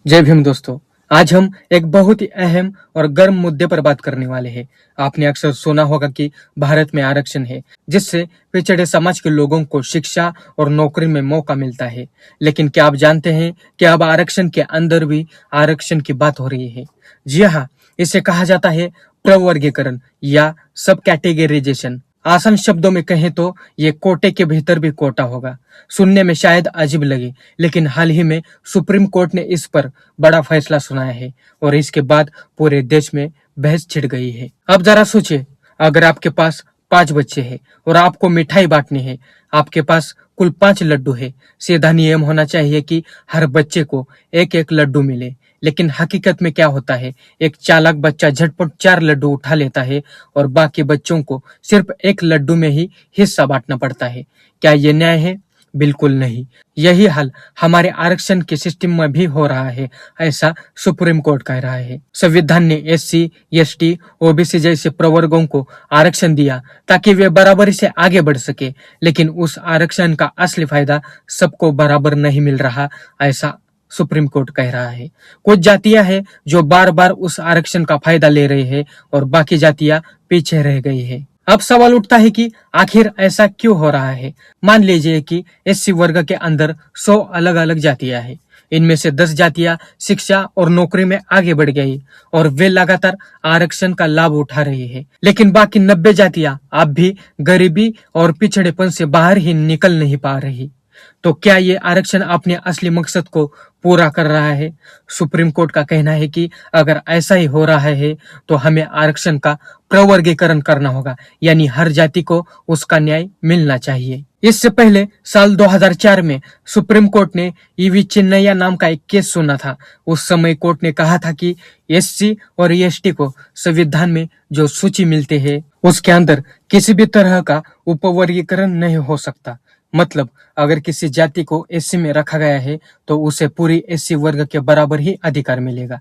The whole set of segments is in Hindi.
जय भीम दोस्तों। आज हम एक बहुत ही अहम और गर्म मुद्दे पर बात करने वाले हैं। आपने अक्सर सुना होगा कि भारत में आरक्षण है, जिससे पिछड़े समाज के लोगों को शिक्षा और नौकरी में मौका मिलता है। लेकिन क्या आप जानते हैं कि अब आरक्षण के अंदर भी आरक्षण की बात हो रही है? जी हाँ, इसे कहा जाता है प्रवर्गीकरण या सब कैटेगराइजेशन। आसान शब्दों में कहें तो ये कोटे के भीतर भी कोटा होगा। सुनने में शायद अजीब लगे, लेकिन हाल ही में सुप्रीम कोर्ट ने इस पर बड़ा फैसला सुनाया है और इसके बाद पूरे देश में बहस छिड़ गई है। अब जरा सोचिए, अगर आपके पास 5 बच्चे हैं और आपको मिठाई बांटनी है, आपके पास कुल 5 लड्डू है। सीधा नियम होना चाहिए कि हर बच्चे को एक एक लड्डू मिले, लेकिन हकीकत में क्या होता है? एक चालाक बच्चा झटपट 4 लड्डू उठा लेता है और बाकी बच्चों को सिर्फ एक लड्डू में ही हिस्सा बांटना पड़ता है। क्या ये न्याय है? बिल्कुल नहीं। यही हाल हमारे आरक्षण के सिस्टम में भी हो रहा है, ऐसा सुप्रीम कोर्ट कह रहा है। संविधान ने एससी, एसटी, ओबीसी जैसे प्रवर्गों को आरक्षण दिया ताकि वे बराबरी से आगे बढ़ सके, लेकिन उस आरक्षण का असली फायदा सबको बराबर नहीं मिल रहा, ऐसा सुप्रीम कोर्ट कह रहा है। कुछ जातियां हैं जो बार बार उस आरक्षण का फायदा ले रहे हैं और बाकी जातियां पीछे रह गई है। अब सवाल उठता है कि आखिर ऐसा क्यों हो रहा है? मान लीजिए कि एससी वर्ग के अंदर 100 अलग अलग जातियां हैं। इनमें से 10 जातियां शिक्षा और नौकरी में आगे बढ़ गई और वे लगातार आरक्षण का लाभ उठा रही है, लेकिन बाकी 90 जातियां अब भी गरीबी और पिछड़ेपन से बाहर ही निकल नहीं पा रही। तो क्या ये आरक्षण अपने असली मकसद को पूरा कर रहा है? सुप्रीम कोर्ट का कहना है कि अगर ऐसा ही हो रहा है तो हमें आरक्षण का प्रवर्गीकरण करना होगा, यानी हर जाति को उसका न्याय मिलना चाहिए। इससे पहले साल 2004 में सुप्रीम कोर्ट ने ईवी चिन्नैया नाम का एक केस सुना था। उस समय कोर्ट ने कहा था कि एससी और एसटी को संविधान में जो सूची मिलती है उसके अंदर किसी भी तरह का उपवर्गीकरण नहीं हो सकता। मतलब अगर किसी जाति को एससी में रखा गया है तो उसे पूरी एससी वर्ग के बराबर ही अधिकार मिलेगा,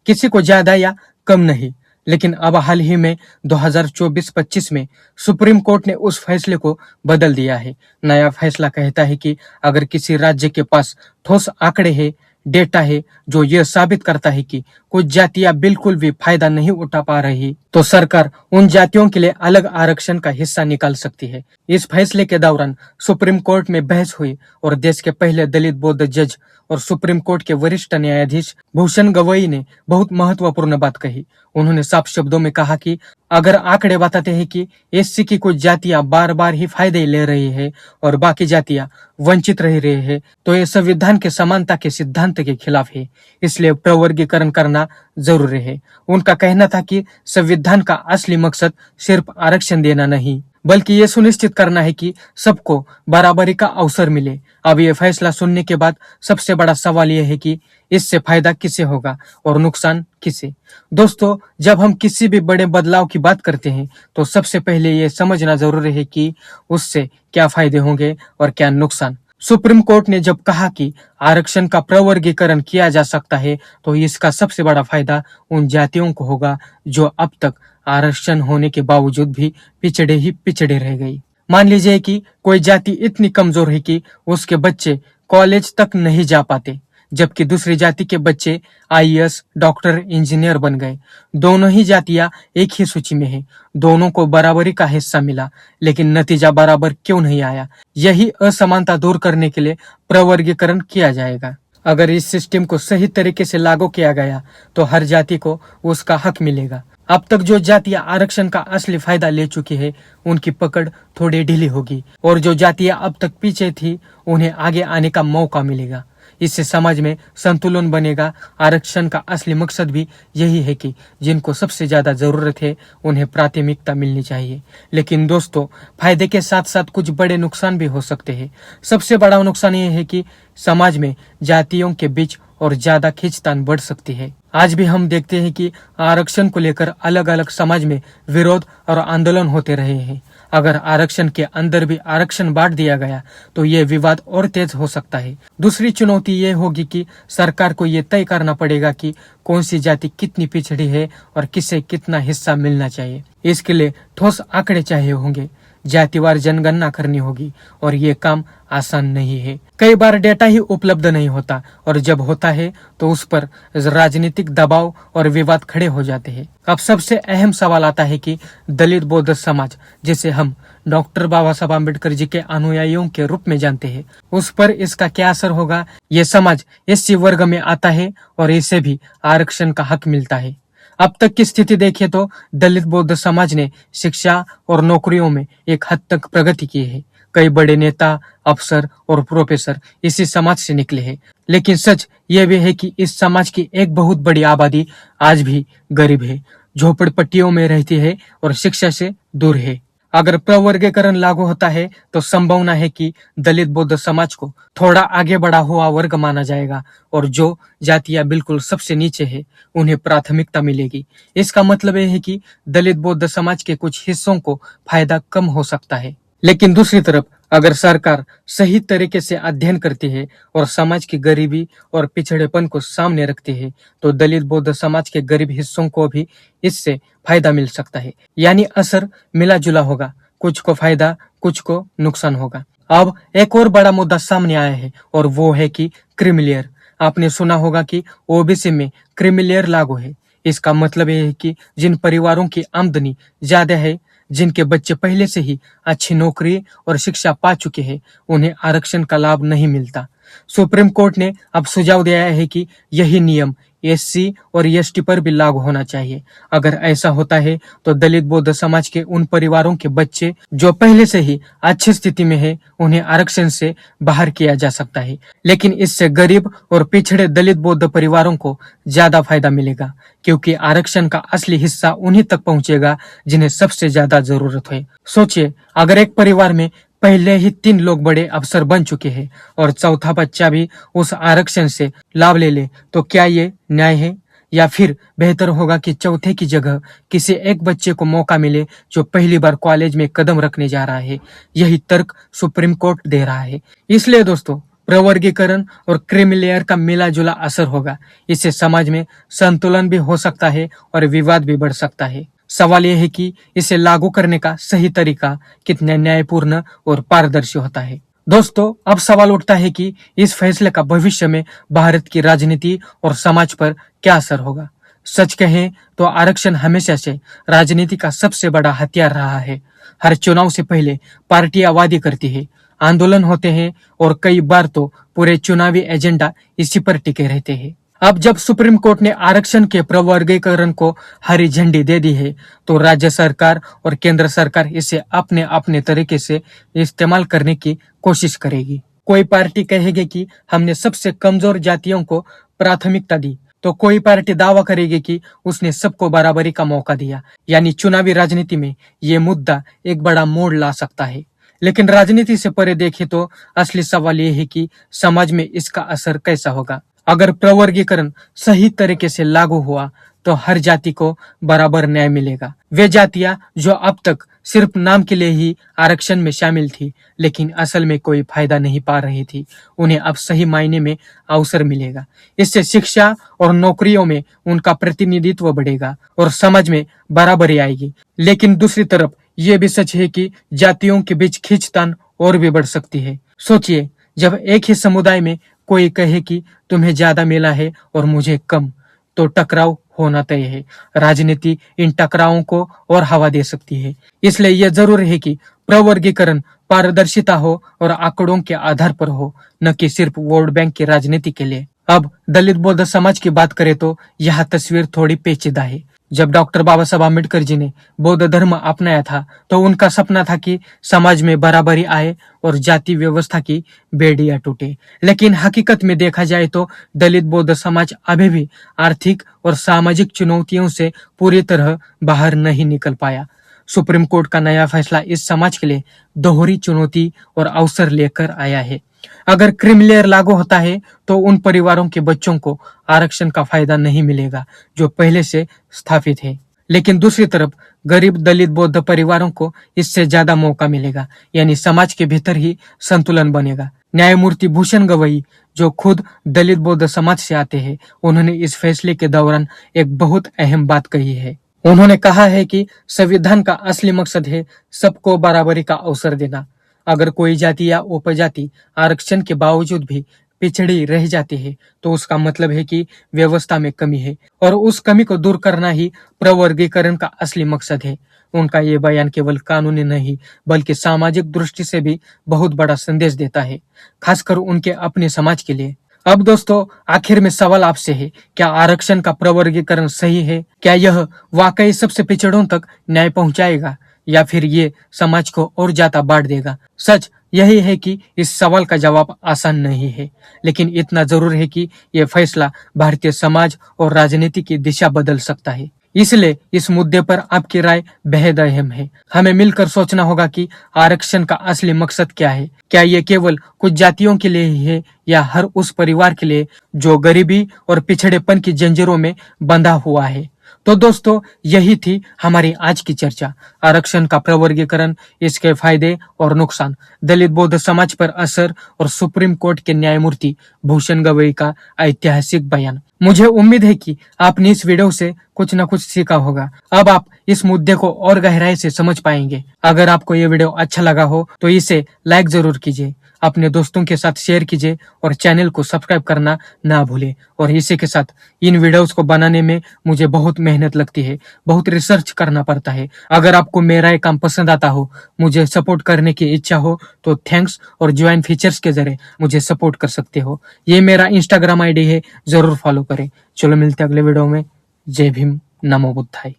किसी को ज्यादा या कम नहीं। लेकिन अब हाल ही में 2024-25 में सुप्रीम कोर्ट ने उस फैसले को बदल दिया है। नया फैसला कहता है कि अगर किसी राज्य के पास ठोस आंकड़े हैं, डेटा है जो यह साबित करता है कि कुछ जातियां बिल्कुल भी फायदा नहीं उठा पा रही, तो सरकार उन जातियों के लिए अलग आरक्षण का हिस्सा निकाल सकती है। इस फैसले के दौरान सुप्रीम कोर्ट में बहस हुई और देश के पहले दलित बौद्ध जज और सुप्रीम कोर्ट के वरिष्ठ न्यायाधीश भूषण गवई ने बहुत महत्वपूर्ण बात कही। उन्होंने साफ शब्दों में कहा कि अगर आंकड़े बताते हैं कि एससी की कुछ जातियां बार बार ही फायदे ले रही है और बाकी जातियां वंचित रह रही है, तो ये संविधान के समानता के सिद्धांत के खिलाफ है। इसलिए प्रवर्गीकरण करना जरूरी है। उनका कहना था कि संविधान का असली मकसद सिर्फ आरक्षण देना नहीं, बल्कि ये सुनिश्चित करना है कि सबको बराबरी का अवसर मिले। अब ये फैसला सुनने के बाद सबसे बड़ा सवाल यह है कि इससे फायदा किसे होगा और नुकसान किसे? दोस्तों, जब हम किसी भी बड़े बदलाव की बात करते हैं तो सबसे पहले ये समझना जरूरी है कि उससे क्या फायदे होंगे और क्या नुकसान। सुप्रीम कोर्ट ने जब कहा कि आरक्षण का प्रवर्गीकरण किया जा सकता है, तो इसका सबसे बड़ा फायदा उन जातियों को होगा जो अब तक आरक्षण होने के बावजूद भी पिछड़े ही पिछड़े रह गई। मान लीजिए कि कोई जाति इतनी कमजोर है कि उसके बच्चे कॉलेज तक नहीं जा पाते, जबकि दूसरी जाति के बच्चे आईएएस, डॉक्टर, इंजीनियर बन गए। दोनों ही जातियां एक ही सूची में हैं, दोनों को बराबरी का हिस्सा मिला, लेकिन नतीजा बराबर क्यों नहीं आया? यही असमानता दूर करने के लिए प्रवर्गीकरण किया जाएगा। अगर इस सिस्टम को सही तरीके से लागू किया गया तो हर जाति को उसका हक मिलेगा। अब तक जो जातियां आरक्षण का असली फायदा ले चुकी है, उनकी पकड़ थोड़ी ढीली होगी और जो जातियां अब तक पीछे थी, उन्हें आगे आने का मौका मिलेगा। इससे समाज में संतुलन बनेगा। आरक्षण का असली मकसद भी यही है कि जिनको सबसे ज्यादा जरूरत है उन्हें प्राथमिकता मिलनी चाहिए। लेकिन दोस्तों, फायदे के साथ साथ कुछ बड़े नुकसान भी हो सकते हैं। सबसे बड़ा नुकसान ये है कि समाज में जातियों के बीच और ज्यादा खींचतान बढ़ सकती है। आज भी हम देखते हैं कि आरक्षण को लेकर अलग अलग समाज में विरोध और आंदोलन होते रहे हैं। अगर आरक्षण के अंदर भी आरक्षण बांट दिया गया तो ये विवाद और तेज हो सकता है। दूसरी चुनौती ये होगी कि सरकार को ये तय करना पड़ेगा कि कौन सी जाति कितनी पिछड़ी है और किसे कितना हिस्सा मिलना चाहिए। इसके लिए ठोस आंकड़े चाहिए होंगे। जातिवार जनगणना करनी होगी और ये काम आसान नहीं है। कई बार डेटा ही उपलब्ध नहीं होता और जब होता है तो उस पर राजनीतिक दबाव और विवाद खड़े हो जाते हैं। अब सबसे अहम सवाल आता है कि दलित बौद्ध समाज, जिसे हम डॉक्टर बाबा साहब आम्बेडकर जी के अनुयायियों के रूप में जानते हैं, उस पर इसका क्या असर होगा। ये समाज एससी वर्ग में आता है और इसे भी आरक्षण का हक मिलता है। अब तक की स्थिति देखें तो दलित बौद्ध समाज ने शिक्षा और नौकरियों में एक हद तक प्रगति की है। कई बड़े नेता, अफसर और प्रोफेसर इसी समाज से निकले हैं। लेकिन सच ये भी है कि इस समाज की एक बहुत बड़ी आबादी आज भी गरीब है, झोपड़पट्टियों में रहती है और शिक्षा से दूर है। अगर प्रवर्गीकरण लागू होता है तो संभावना है कि दलित बौद्ध समाज को थोड़ा आगे बढ़ा हुआ वर्ग माना जाएगा और जो जातियां बिल्कुल सबसे नीचे है उन्हें प्राथमिकता मिलेगी। इसका मतलब यह है कि दलित बौद्ध समाज के कुछ हिस्सों को फायदा कम हो सकता है। लेकिन दूसरी तरफ अगर सरकार सही तरीके से अध्ययन करती है और समाज की गरीबी और पिछड़ेपन को सामने रखती है तो दलित बौद्ध समाज के गरीब हिस्सों को भी इससे फायदा मिल सकता है। यानी असर मिला जुला होगा, कुछ को फायदा कुछ को नुकसान होगा। अब एक और बड़ा मुद्दा सामने आया है और वो है कि क्रीमी। आपने सुना होगा कि ओबीसी में क्रीमी लागू है। इसका मतलब यह है कि जिन परिवारों की आमदनी ज्यादा है, जिनके बच्चे पहले से ही अच्छी नौकरी और शिक्षा पा चुके हैं, उन्हें आरक्षण का लाभ नहीं मिलता। सुप्रीम कोर्ट ने अब सुझाव दिया है कि यही नियम एससी और एसटी पर भी लागू होना चाहिए। अगर ऐसा होता है तो दलित बौद्ध समाज के उन परिवारों के बच्चे जो पहले से ही अच्छी स्थिति में है, उन्हें आरक्षण से बाहर किया जा सकता है। लेकिन इससे गरीब और पिछड़े दलित बौद्ध परिवारों को ज्यादा फायदा मिलेगा, क्योंकि आरक्षण का असली हिस्सा उन्हीं तक पहुंचेगा जिन्हें सबसे ज्यादा जरूरत है। सोचिए, अगर एक परिवार में पहले ही 3 लोग बड़े अफसर बन चुके हैं और चौथा बच्चा भी उस आरक्षण से लाभ ले ले, तो क्या ये न्याय है? या फिर बेहतर होगा कि चौथे की जगह किसी एक बच्चे को मौका मिले जो पहली बार कॉलेज में कदम रखने जा रहा है। यही तर्क सुप्रीम कोर्ट दे रहा है। इसलिए दोस्तों, प्रवर्गीकरण और क्रीमी लेयर का मिला जुला असर होगा। इससे समाज में संतुलन भी हो सकता है और विवाद भी बढ़ सकता है। सवाल यह है कि इसे लागू करने का सही तरीका कितना न्यायपूर्ण और पारदर्शी होता है। दोस्तों, अब सवाल उठता है कि इस फैसले का भविष्य में भारत की राजनीति और समाज पर क्या असर होगा। सच कहें तो आरक्षण हमेशा से राजनीति का सबसे बड़ा हथियार रहा है। हर चुनाव से पहले पार्टियां वादे करती है, आंदोलन होते हैं और कई बार तो पूरे चुनावी एजेंडा इसी पर टिके रहते हैं। अब जब सुप्रीम कोर्ट ने आरक्षण के प्रवर्गीकरण को हरी झंडी दे दी है तो राज्य सरकार और केंद्र सरकार इसे अपने अपने तरीके से इस्तेमाल करने की कोशिश करेगी। कोई पार्टी कहेगी कि हमने सबसे कमजोर जातियों को प्राथमिकता दी, तो कोई पार्टी दावा करेगी कि उसने सबको बराबरी का मौका दिया। यानी चुनावी राजनीति में ये मुद्दा एक बड़ा मोड़ ला सकता है। लेकिन राजनीति से परे देखें तो असली सवाल ये है कि समाज में इसका असर कैसा होगा। अगर प्रवर्गीकरण सही तरीके से लागू हुआ तो हर जाति को बराबर न्याय मिलेगा। वे जातियां जो अब तक सिर्फ नाम के लिए ही आरक्षण में शामिल थी लेकिन असल में कोई फायदा नहीं पा रही थी, उन्हें अब सही मायने में अवसर मिलेगा। इससे शिक्षा और नौकरियों में उनका प्रतिनिधित्व बढ़ेगा और समाज में बराबरी आएगी। लेकिन दूसरी तरफ ये भी सच है कि जातियों के बीच खींचतान और भी बढ़ सकती है। सोचिए, जब एक ही समुदाय में कोई कहे कि तुम्हें ज्यादा मिला है और मुझे कम, तो टकराव होना तय है। राजनीति इन टकरावों को और हवा दे सकती है। इसलिए यह जरूरी है कि प्रवर्गीकरण पारदर्शिता हो और आंकड़ों के आधार पर हो, न कि सिर्फ वोट बैंक की राजनीति के लिए। अब दलित बौद्ध समाज की बात करें तो यह तस्वीर थोड़ी पेचीदा है। जब डॉक्टर बाबा साहब आम्बेडकर जी ने बौद्ध धर्म अपनाया था तो उनका सपना था कि समाज में बराबरी आए और जाति व्यवस्था की बेड़ियां टूटे। लेकिन हकीकत में देखा जाए तो दलित बौद्ध समाज अभी भी आर्थिक और सामाजिक चुनौतियों से पूरी तरह बाहर नहीं निकल पाया। सुप्रीम कोर्ट का नया फैसला इस समाज के लिए दोहरी चुनौती और अवसर लेकर आया है। अगर क्रीमी लेयर लागू होता है तो उन परिवारों के बच्चों को आरक्षण का फायदा नहीं मिलेगा जो पहले से स्थापित है। लेकिन दूसरी तरफ गरीब दलित बौद्ध परिवारों को इससे ज्यादा मौका मिलेगा। यानी समाज के भीतर ही संतुलन बनेगा। न्यायमूर्ति भूषण गवई, जो खुद दलित बौद्ध समाज से आते हैं, उन्होंने इस फैसले के दौरान एक बहुत अहम बात कही है। उन्होंने कहा है कि संविधान का असली मकसद है सबको बराबरी का अवसर देना। अगर कोई जाति या उपजाति आरक्षण के बावजूद भी पिछड़ी रह जाती है, तो उसका मतलब है कि व्यवस्था में कमी है और उस कमी को दूर करना ही प्रवर्गीकरण का असली मकसद है। उनका ये बयान केवल कानूनी नहीं, बल्कि सामाजिक दृष्टि से भी बहुत बड़ा संदेश देता है, खासकर उनके अपने समाज के लिए। अब दोस्तों, आखिर में सवाल आपसे है, क्या आरक्षण का प्रवर्गीकरण सही है? क्या यह वाकई सबसे पिछड़ों तक न्याय पहुंचाएगा या फिर ये समाज को और ज्यादा बांट देगा? सच यही है कि इस सवाल का जवाब आसान नहीं है, लेकिन इतना जरूर है कि यह फैसला भारतीय समाज और राजनीति की दिशा बदल सकता है। इसलिए इस मुद्दे पर आपकी राय बेहद अहम है। हमें मिलकर सोचना होगा कि आरक्षण का असली मकसद क्या है। क्या ये केवल कुछ जातियों के लिए ही है या हर उस परिवार के लिए जो गरीबी और पिछड़ेपन की जंजीरों में बंधा हुआ है? तो दोस्तों, यही थी हमारी आज की चर्चा। आरक्षण का प्रवर्गीकरण, इसके फायदे और नुकसान, दलित बौद्ध समाज पर असर और सुप्रीम कोर्ट के न्यायमूर्ति भूषण गवई का ऐतिहासिक बयान। मुझे उम्मीद है कि आपने इस वीडियो से कुछ न कुछ सीखा होगा। अब आप इस मुद्दे को और गहराई से समझ पाएंगे। अगर आपको ये वीडियो अच्छा लगा हो तो इसे लाइक जरूर कीजिए, अपने दोस्तों के साथ शेयर कीजिए और चैनल को सब्सक्राइब करना ना भूलें। और इसी के साथ इन वीडियोस को बनाने में मुझे बहुत मेहनत लगती है, बहुत रिसर्च करना पड़ता है। अगर आपको मेरा ये काम पसंद आता हो, मुझे सपोर्ट करने की इच्छा हो, तो थैंक्स और ज्वाइन फीचर्स के जरिए मुझे सपोर्ट कर सकते हो। ये मेरा इंस्टाग्राम आईडी है, जरूर फॉलो करें। चलो मिलते हैं अगले वीडियो में। जय भीम, नमो बुद्धाय।